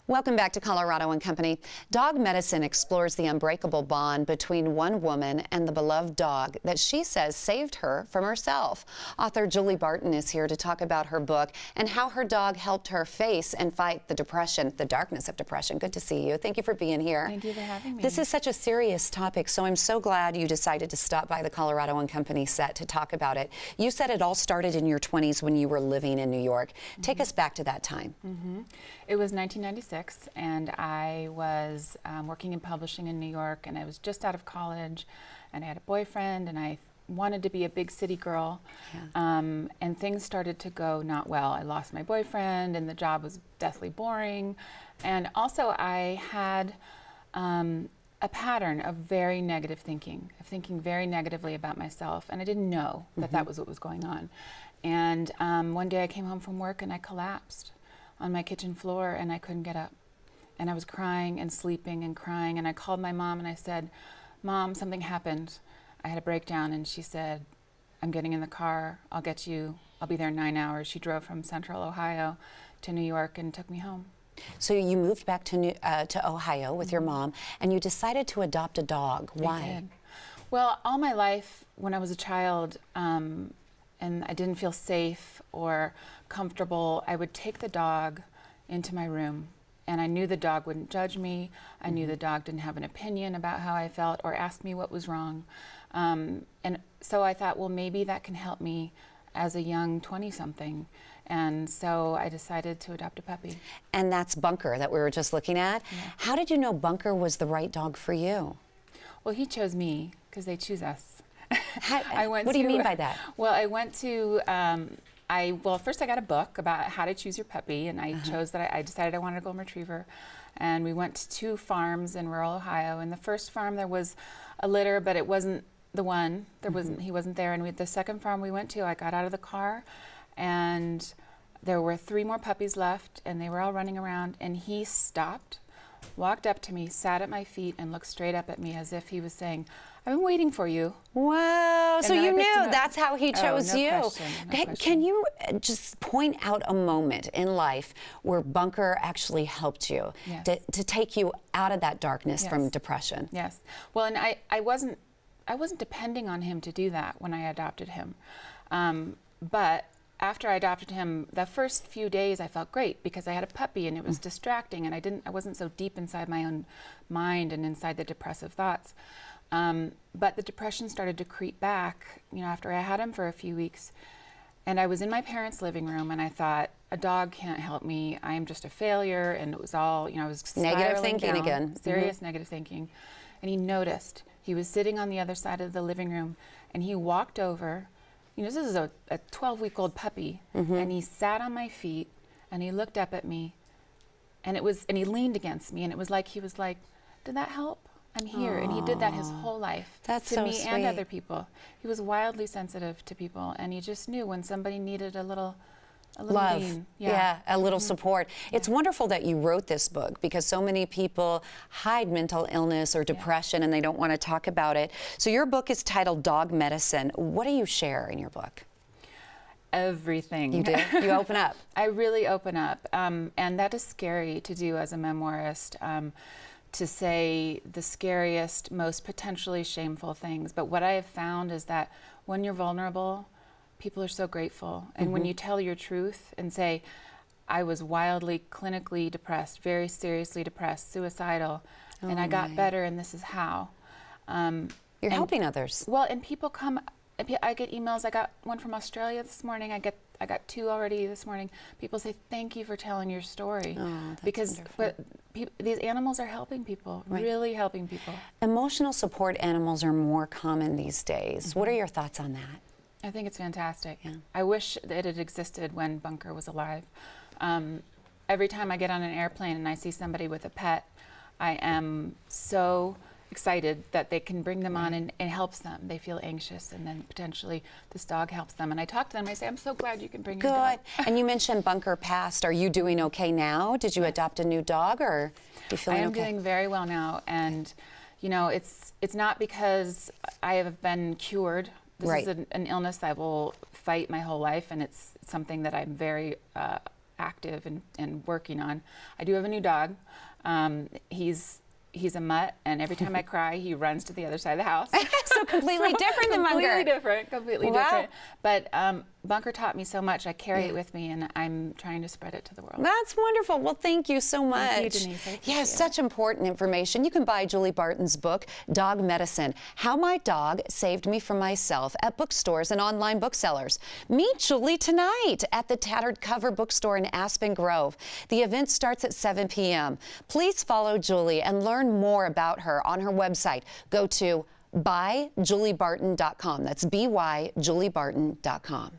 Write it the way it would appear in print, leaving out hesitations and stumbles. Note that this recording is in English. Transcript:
Welcome back to Colorado and Company. Dog Medicine explores the unbreakable bond between one woman and the beloved dog that she says saved her from herself. Author Julie Barton is here to talk about her book and how her dog helped her face and fight the depression, the darkness of depression. Good to see you. Thank you for being here. Thank you for having me. This is such a serious topic, so I'm so glad you decided to stop by the Colorado and Company set to talk about it. You said it all started in your 20s when you were living in New York. Take us back to that time. It was 1996. And I was working in publishing in New York, and I was just out of college, and I had a boyfriend, and I wanted to be a big city girl. And things started to go not well. I lost my boyfriend, and the job was deathly boring. And also I had a pattern of very negative thinking, of thinking very negatively about myself, and I didn't know that that was what was going on. And one day I came home from work and I collapsed on my kitchen floor, and I couldn't get up. And I was crying and sleeping and crying, and I called my mom and I said, "Mom, something happened. I had a breakdown." And she said, "I'm getting in the car. I'll get you. I'll be there in 9 hours." She drove from Central Ohio to New York and took me home. So you moved back to Ohio with your mom, and you decided to adopt a dog. Why? I did. Well, all my life when I was a child, and I didn't feel safe or comfortable, I would take the dog into my room, and I knew the dog wouldn't judge me. I knew the dog didn't have an opinion about how I felt or ask me what was wrong. And so I thought, well, maybe that can help me as a young 20-something. And so I decided to adopt a puppy. And that's Bunker that we were just looking at. Yeah. How did you know Bunker was the right dog for you? Well, he chose me because they choose us. What do you mean by that? Well, I went to, well, first I got a book about how to choose your puppy, and I chose that. I decided I wanted a golden retriever, and we went to 2 farms in rural Ohio. In the first farm there was a litter, but it wasn't the one. There wasn't. He wasn't there. And the second farm we went to, I got out of the car, and there were 3 more puppies left, and they were all running around. And he stopped, walked up to me, sat at my feet, and looked straight up at me as if he was saying, "I've been waiting for you." Wow, And so then you I picked him knew up. that's how he chose no you. question, no question. Can you just point out a moment in life where Bunker actually helped you Yes. to take you out of that darkness Yes. from depression? Yes. Well, and I wasn't depending on him to do that when I adopted him. But after I adopted him, the first few days I felt great because I had a puppy and it was distracting, and I wasn't so deep inside my own mind and inside the depressive thoughts. But the depression started to creep back, after I had him for a few weeks. And I was in my parents' living room, and I thought, a dog can't help me. I am just a failure. And it was all, I was spiraling Negative thinking down, again. serious negative thinking. And he noticed. He was sitting on the other side of the living room, and he walked over. This is a 12-week-old puppy, and he sat on my feet, and he looked up at me, and he leaned against me, and it was like he was like, "Did that help? I'm here." And he did that his whole life. That's to so me sweet. and other people. He was wildly sensitive to people, and he just knew when somebody needed a little Love, lean. a little support. It's wonderful that you wrote this book because so many people hide mental illness or depression and they don't want to talk about it. So your book is titled Dog Medicine. What do you share in your book? Everything. You do? You open up. I really open up, and that is scary to do as a memoirist, to say the scariest, most potentially shameful things. But what I have found is that when you're vulnerable, people are so grateful. And when you tell your truth and say, "I was wildly, clinically depressed, very seriously depressed, suicidal, and I got better, and this is how." You're helping others. Well, and people come. I get emails. I got one from Australia this morning. I got 2 already this morning. People say, "Thank you for telling your story," because these animals are helping people, really helping people. Emotional support animals are more common these days. What are your thoughts on that? I think it's fantastic. I wish that it existed when Bunker was alive. Every time I get on an airplane and I see somebody with a pet, I am so excited that they can bring them on and it helps them. They feel anxious, and then potentially this dog helps them. And I talk to them, I say, "I'm so glad you can bring your dog." And you mentioned Bunker passed. Are you doing okay now? Did you adopt a new dog, or are you feeling I am okay? doing very well now, and it's not because I have been cured. This is an illness I will fight my whole life, and it's something that I'm very active and working on. I do have a new dog. He's a mutt, and every time I cry, he runs to the other side of the house. So completely different than Bunker. Completely different. But Bunker taught me so much. I carry it with me, and I'm trying to spread it to the world. That's wonderful. Well, thank you so much. Thank you, Denise. Yes, such important information. You can buy Julie Barton's book, Dog Medicine, How My Dog Saved Me from Myself, at bookstores and online booksellers. Meet Julie tonight at the Tattered Cover Bookstore in Aspen Grove. The event starts at 7 p.m. Please follow Julie and learn more about her on her website. Go to buyjuliebarton.com. That's byjuliebarton.com.